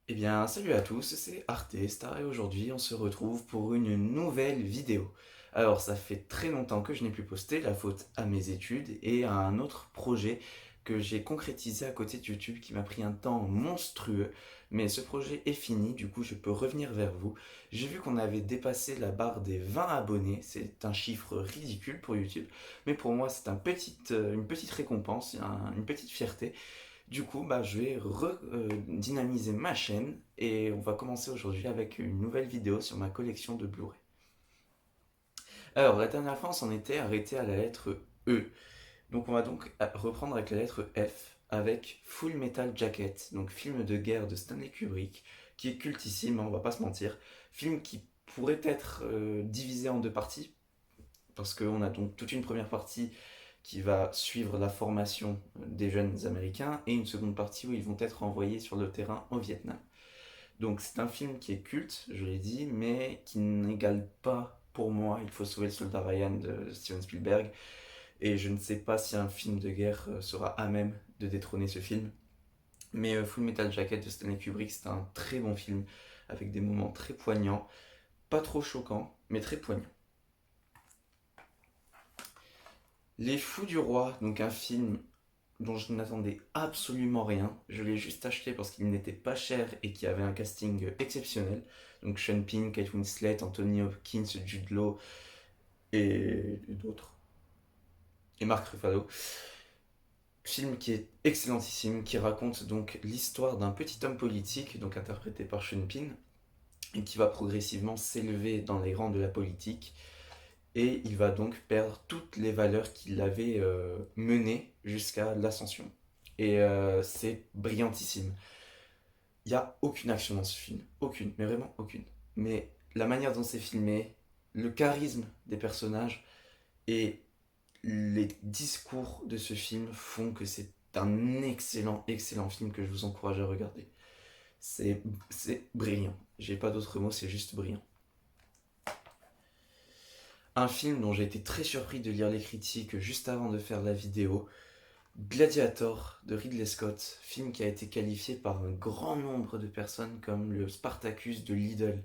Eh bien, salut à tous, c'est Arte Star et aujourd'hui on se retrouve pour une nouvelle vidéo. Alors, ça fait très longtemps que je n'ai plus posté, la faute à mes études et à un autre projet que j'ai concrétisé à côté de YouTube qui m'a pris un temps monstrueux. Mais ce projet est fini, du coup je peux revenir vers vous. J'ai vu qu'on avait dépassé la barre des 20 abonnés, c'est un chiffre ridicule pour YouTube, mais pour moi c'est une petite récompense, une petite fierté. Du coup, je vais redynamiser ma chaîne et on va commencer aujourd'hui avec une nouvelle vidéo sur ma collection de Blu-ray. Alors, la dernière fois, on s'en était arrêté à la lettre E. Donc, on va donc reprendre avec la lettre F avec Full Metal Jacket, donc film de guerre de Stanley Kubrick, qui est cultissime, hein, on va pas se mentir. Film qui pourrait être divisé en deux parties, parce qu'on a donc toute une première partie qui va suivre la formation des jeunes Américains et une seconde partie où ils vont être envoyés sur le terrain au Vietnam. Donc c'est un film qui est culte, je l'ai dit, mais qui n'égale pas pour moi Il faut sauver le soldat Ryan de Steven Spielberg. Et je ne sais pas si un film de guerre sera à même de détrôner ce film. Mais Full Metal Jacket de Stanley Kubrick, c'est un très bon film avec des moments très poignants, pas trop choquants, mais très poignants. Les Fous du Roi, donc un film dont je n'attendais absolument rien. Je l'ai juste acheté parce qu'il n'était pas cher et qu'il y avait un casting exceptionnel. Donc Sean Penn, Kate Winslet, Anthony Hopkins, Jude Law et d'autres. Et Mark Ruffalo. Film qui est excellentissime, qui raconte donc l'histoire d'un petit homme politique, donc interprété par Sean Penn, et qui va progressivement s'élever dans les rangs de la politique. Et il va donc perdre toutes les valeurs qu'il avait menées jusqu'à l'ascension. Et c'est brillantissime. Il n'y a aucune action dans ce film. Aucune, mais vraiment aucune. Mais la manière dont c'est filmé, le charisme des personnages et les discours de ce film font que c'est un excellent, excellent film que je vous encourage à regarder. C'est, c'est brillant. J'ai pas d'autres mots, c'est juste brillant. Un film dont j'ai été très surpris de lire les critiques juste avant de faire la vidéo, Gladiator de Ridley Scott, film qui a été qualifié par un grand nombre de personnes comme le Spartacus de Lidl.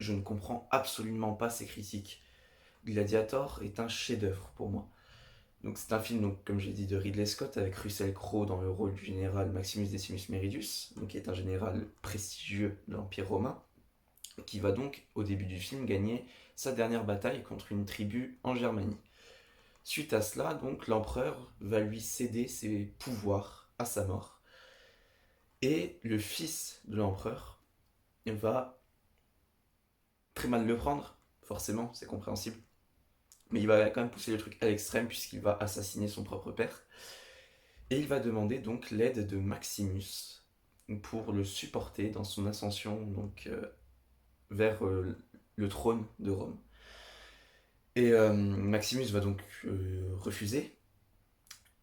Je ne comprends absolument pas ces critiques. Gladiator est un chef-d'œuvre pour moi. Donc c'est un film, donc, comme j'ai dit, de Ridley Scott avec Russell Crowe dans le rôle du général Maximus Decimus Meridius, donc qui est un général prestigieux de l'Empire romain, qui va donc au début du film gagner sa dernière bataille contre une tribu en Germanie. Suite à cela, donc l'empereur va lui céder ses pouvoirs à sa mort. Et le fils de l'empereur va très mal le prendre, forcément, c'est compréhensible. Mais il va quand même pousser le truc à l'extrême puisqu'il va assassiner son propre père. Et il va demander donc l'aide de Maximus pour le supporter dans son ascension donc, vers le trône de Rome. Et Maximus va donc refuser.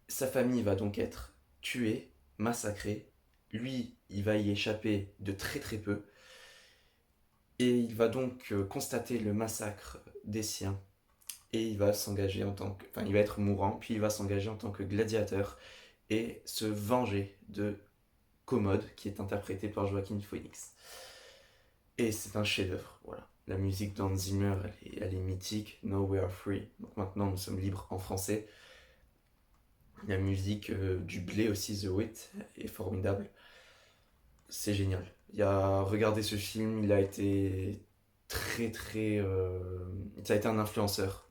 Sa famille va donc être tuée, massacrée. Lui, il va y échapper de très très peu. Et il va donc constater le massacre des siens. Et il va s'engager en tant que... Enfin, il va être mourant, puis il va s'engager en tant que gladiateur et se venger de Commode, qui est interprété par Joaquin Phoenix. Et c'est un chef-d'œuvre, voilà. La musique d'Hans Zimmer, elle est mythique. Now we are free. Donc maintenant, nous sommes libres en français. La musique du blé aussi, The Wit, est formidable. C'est génial. Regardez ce film, il a été très très... ça a été un influenceur,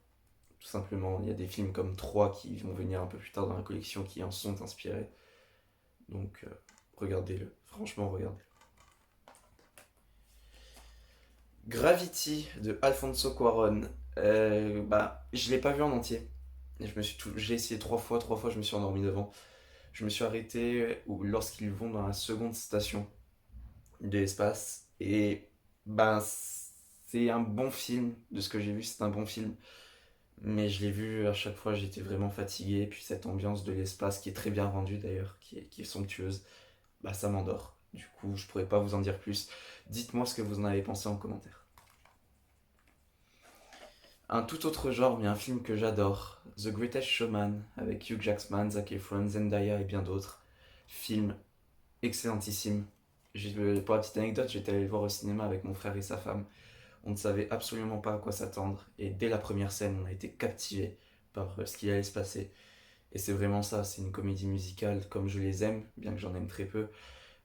tout simplement. Il y a des films comme 3 qui vont venir un peu plus tard dans la collection qui en sont inspirés. Donc regardez-le, franchement regardez-le. Gravity de Alfonso Cuarón, je l'ai pas vu en entier. J'ai essayé trois fois je me suis endormi devant. Je me suis arrêté lorsqu'ils vont dans la seconde station de l'espace et c'est un bon film, de ce que j'ai vu c'est un bon film, mais je l'ai vu à chaque fois j'étais vraiment fatigué, et puis cette ambiance de l'espace qui est très bien rendue d'ailleurs, qui est somptueuse, ça m'endort. Du coup je pourrais pas vous en dire plus. Dites-moi ce que vous en avez pensé en commentaire. Un tout autre genre, mais un film que j'adore, The Greatest Showman, avec Hugh Jackman, Zac Efron, Zendaya et bien d'autres. Film excellentissime. Pour la petite anecdote, j'étais allé le voir au cinéma avec mon frère et sa femme. On ne savait absolument pas à quoi s'attendre. Et dès la première scène, on a été captivé par ce qui allait se passer. Et c'est vraiment ça, c'est une comédie musicale comme je les aime, bien que j'en aime très peu,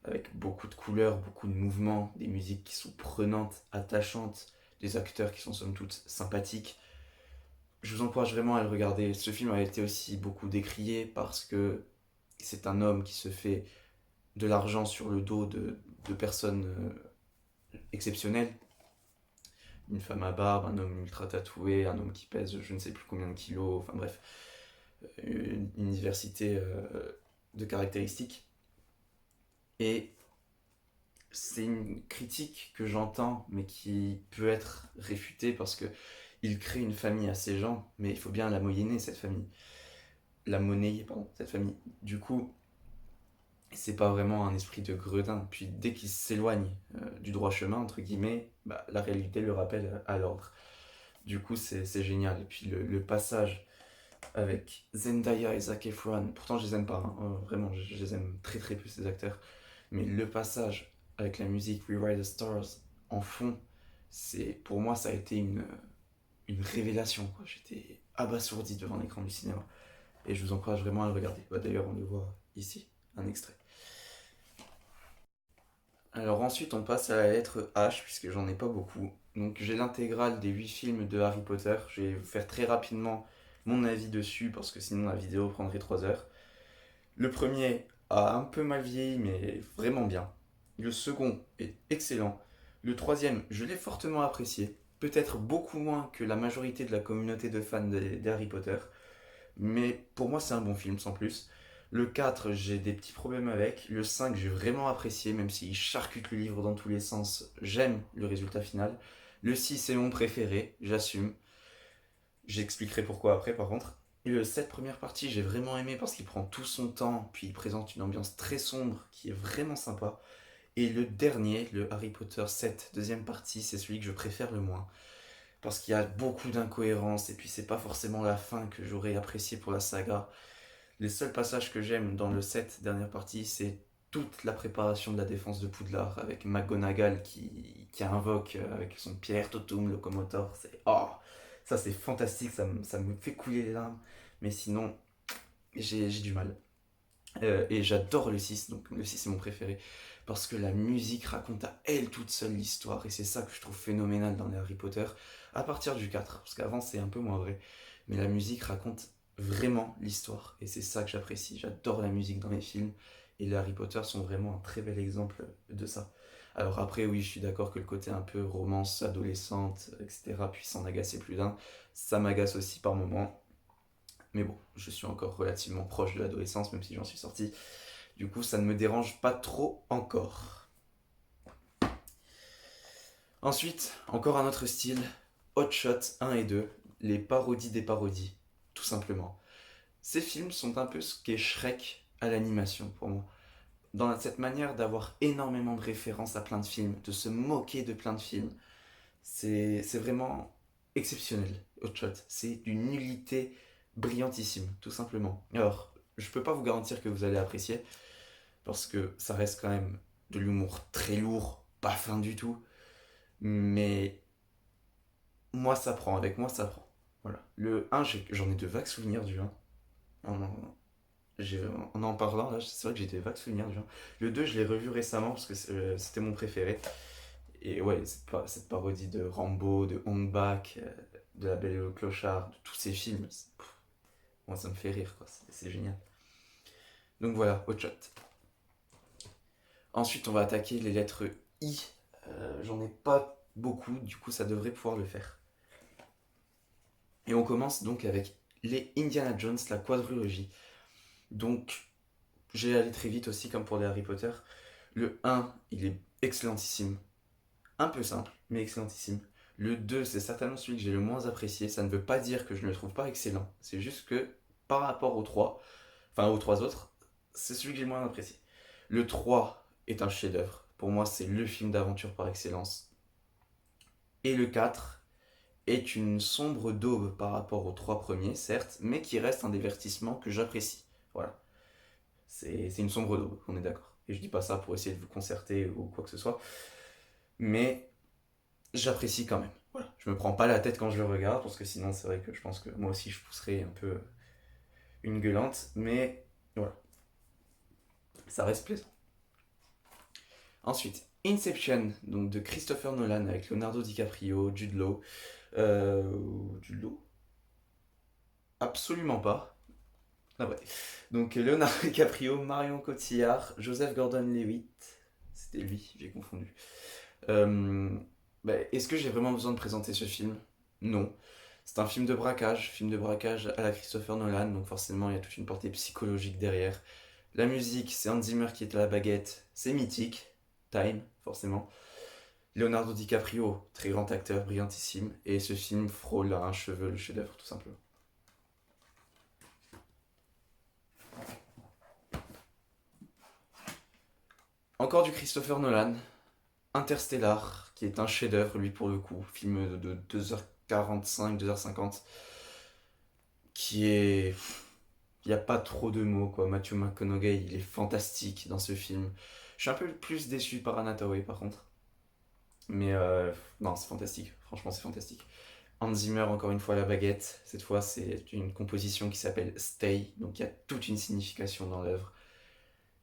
avec beaucoup de couleurs, beaucoup de mouvements, des musiques qui sont prenantes, attachantes, des acteurs qui sont somme toute sympathiques. Je vous encourage vraiment à le regarder. Ce film a été aussi beaucoup décrié parce que c'est un homme qui se fait de l'argent sur le dos de personnes exceptionnelles. Une femme à barbe, un homme ultra tatoué, un homme qui pèse je ne sais plus combien de kilos, enfin bref, une diversité de caractéristiques. Et c'est une critique que j'entends, mais qui peut être réfutée parce que il crée une famille à ces gens, mais il faut bien la moyenner cette famille. La monnayer, pardon, cette famille. Du coup, c'est pas vraiment un esprit de gredin. Puis dès qu'il s'éloigne du droit chemin, entre guillemets, bah, la réalité le rappelle à l'ordre. Du coup, c'est génial. Et puis le passage avec Zendaya et Zac Efron, pourtant je les aime pas, hein, vraiment, je les aime très très peu ces acteurs, mais le passage avec la musique Rewrite the Stars en fond, pour moi ça a été une révélation, quoi. J'étais abasourdi devant l'écran du cinéma. Et je vous encourage vraiment à le regarder. Bah, d'ailleurs, on le voit ici, un extrait. Alors ensuite, on passe à la lettre H, puisque j'en ai pas beaucoup. Donc j'ai l'intégrale des 8 films de Harry Potter. Je vais vous faire très rapidement mon avis dessus, parce que sinon la vidéo prendrait 3 heures. Le premier a un peu mal vieilli, mais vraiment bien. Le second est excellent. Le troisième, je l'ai fortement apprécié. Peut-être beaucoup moins que la majorité de la communauté de fans des Harry Potter. Mais pour moi, c'est un bon film, sans plus. Le 4 j'ai des petits problèmes avec. Le 5 j'ai vraiment apprécié, même s'il charcute le livre dans tous les sens. J'aime le résultat final. Le 6 c'est mon préféré, j'assume. J'expliquerai pourquoi après, par contre. Et le 7 première partie, j'ai vraiment aimé parce qu'il prend tout son temps, puis il présente une ambiance très sombre qui est vraiment sympa. Et le dernier, le Harry Potter 7 deuxième partie, c'est celui que je préfère le moins parce qu'il y a beaucoup d'incohérences et puis c'est pas forcément la fin que j'aurais apprécié pour la saga. Les seuls passages que j'aime dans le set dernière partie, c'est toute la préparation de la défense de Poudlard avec McGonagall qui invoque avec son Pierre Totum Locomotor. C'est ça c'est fantastique, ça me fait couler les larmes. Mais sinon, j'ai du mal. Et j'adore le 6 donc le 6 est mon préféré. Parce que la musique raconte à elle toute seule l'histoire. Et c'est ça que je trouve phénoménal dans les Harry Potter. À partir du 4 parce qu'avant c'est un peu moins vrai. Mais la musique raconte vraiment l'histoire. Et c'est ça que j'apprécie. J'adore la musique dans les films. Et les Harry Potter sont vraiment un très bel exemple de ça. Alors après, oui, je suis d'accord que le côté un peu romance adolescente, etc., puisse en agacer plus d'un. Ça m'agace aussi par moments. Mais bon, je suis encore relativement proche de l'adolescence, même si j'en suis sorti. Du coup, ça ne me dérange pas trop encore. Ensuite, encore un autre style, Hot Shot 1 et 2, les parodies des parodies, tout simplement. Ces films sont un peu ce qu'est Shrek à l'animation pour moi. Dans cette manière d'avoir énormément de références à plein de films, de se moquer de plein de films, c'est vraiment exceptionnel, Hot Shot. C'est d'une nullité brillantissime, tout simplement. Alors, je peux pas vous garantir que vous allez apprécier, parce que ça reste quand même de l'humour très lourd, pas fin du tout, mais moi ça prend, avec moi ça prend. Voilà. Le 1, j'en ai de vagues souvenirs du 1. En, en parlant, là, c'est vrai que j'ai des vagues souvenirs du 1. Le 2, je l'ai revu récemment parce que c'était mon préféré. Et ouais, cette parodie de Rambo, de Hong Bak, de La Belle et le Clochard, de tous ces films, moi ça me fait rire, quoi. C'est génial. Donc voilà, Hot Shot. Ensuite, on va attaquer les lettres I. J'en ai pas beaucoup, du coup ça devrait pouvoir le faire. Et on commence donc avec les Indiana Jones, la quadrilogie. Donc, j'ai allé très vite aussi, comme pour les Harry Potter. Le 1, il est excellentissime. Un peu simple, mais excellentissime. Le 2, c'est certainement celui que j'ai le moins apprécié. Ça ne veut pas dire que je ne le trouve pas excellent. C'est juste que, par rapport aux 3, enfin aux 3 autres, c'est celui que j'ai le moins apprécié. Le 3 est un chef-d'œuvre. Pour moi, c'est le film d'aventure par excellence. Et le 4 est une sombre daube par rapport aux 3 premiers, certes, mais qui reste un divertissement que j'apprécie. Voilà. C'est une sombre daube, on est d'accord. Et je dis pas ça pour essayer de vous concerter ou quoi que ce soit, mais j'apprécie quand même. Voilà. Je me prends pas la tête quand je le regarde, parce que sinon c'est vrai que je pense que moi aussi je pousserais un peu une gueulante, mais voilà, ça reste plaisant. Ensuite, Inception, donc de Christopher Nolan avec Leonardo DiCaprio, Jude Law. Jude Law? Absolument pas. Ah ouais. Donc Leonardo DiCaprio, Marion Cotillard, Joseph Gordon-Levitt. C'était lui, j'ai confondu. Euh, Est-ce que j'ai vraiment besoin de présenter ce film? Non. C'est un film de braquage à la Christopher Nolan, donc forcément il y a toute une portée psychologique derrière. La musique, c'est Hans Zimmer qui est à la baguette, c'est mythique. Time, forcément. Leonardo DiCaprio, très grand acteur, brillantissime, et ce film frôle à un cheveu le chef-d'œuvre, tout simplement. Encore du Christopher Nolan, Interstellar, qui est un chef-d'œuvre, lui pour le coup, film de 2h45, 2h50, qui est. Il n'y a pas trop de mots, quoi. Matthew McConaughey, il est fantastique dans ce film. Je suis un peu plus déçu par Anna Hathaway, par contre. Mais non, c'est fantastique. Franchement, c'est fantastique. Hans Zimmer, encore une fois, à la baguette. Cette fois, c'est une composition qui s'appelle Stay. Donc, il y a toute une signification dans l'œuvre.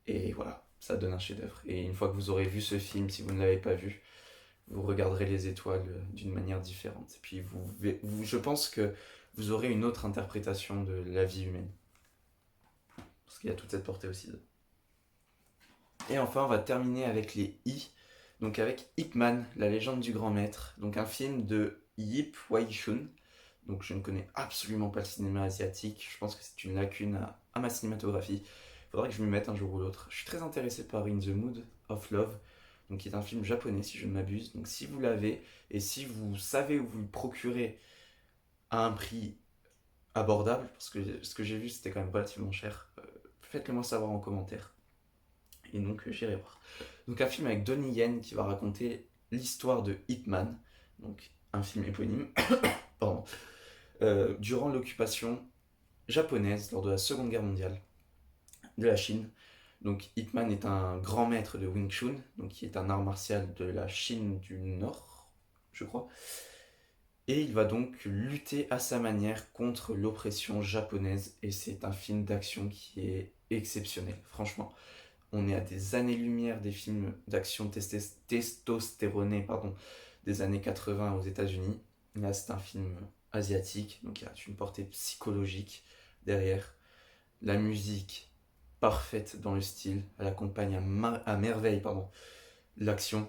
Et voilà, ça donne un chef-d'œuvre. Et une fois que vous aurez vu ce film, si vous ne l'avez pas vu, vous regarderez les étoiles d'une manière différente. Et puis, je pense que vous aurez une autre interprétation de la vie humaine. Parce qu'il y a toute cette portée aussi. Et enfin, on va terminer avec les I. Donc avec Ip Man, la légende du grand maître. Donc un film de Yip Wai-chun. Donc je ne connais absolument pas le cinéma asiatique. Je pense que c'est une lacune à ma cinématographie. Il faudra que je m'y mette un jour ou l'autre. Je suis très intéressé par In the Mood of Love. Donc qui est un film japonais si je ne m'abuse. Donc si vous l'avez et si vous savez où vous le procurez à un prix abordable, parce que ce que j'ai vu c'était quand même relativement cher, faites-le moi savoir en commentaire. Et donc j'irai voir. Donc un film avec Donnie Yen qui va raconter l'histoire de Ip Man, donc un film éponyme, pardon, durant l'occupation japonaise lors de la Seconde Guerre mondiale de la Chine. Donc Ip Man est un grand maître de Wing Chun, donc qui est un art martial de la Chine du Nord, je crois. Et il va donc lutter à sa manière contre l'oppression japonaise. Et c'est un film d'action qui est exceptionnel, franchement. On est à des années-lumière des films d'action testostéronés des années 80 aux États-Unis. Là, c'est un film asiatique, donc il y a une portée psychologique derrière. La musique, parfaite dans le style, elle accompagne à merveille l'action.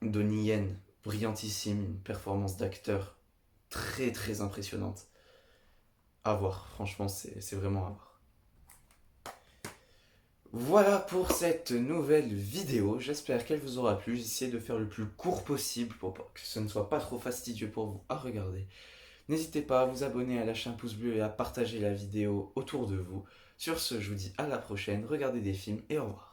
Donnie Yen, brillantissime, une performance d'acteur très très impressionnante. À voir, franchement, c'est vraiment à voir. Voilà pour cette nouvelle vidéo, j'espère qu'elle vous aura plu. J'ai essayé de faire le plus court possible pour que ce ne soit pas trop fastidieux pour vous à regarder. N'hésitez pas à vous abonner, à lâcher un pouce bleu et à partager la vidéo autour de vous. Sur ce, je vous dis à la prochaine, regardez des films et au revoir.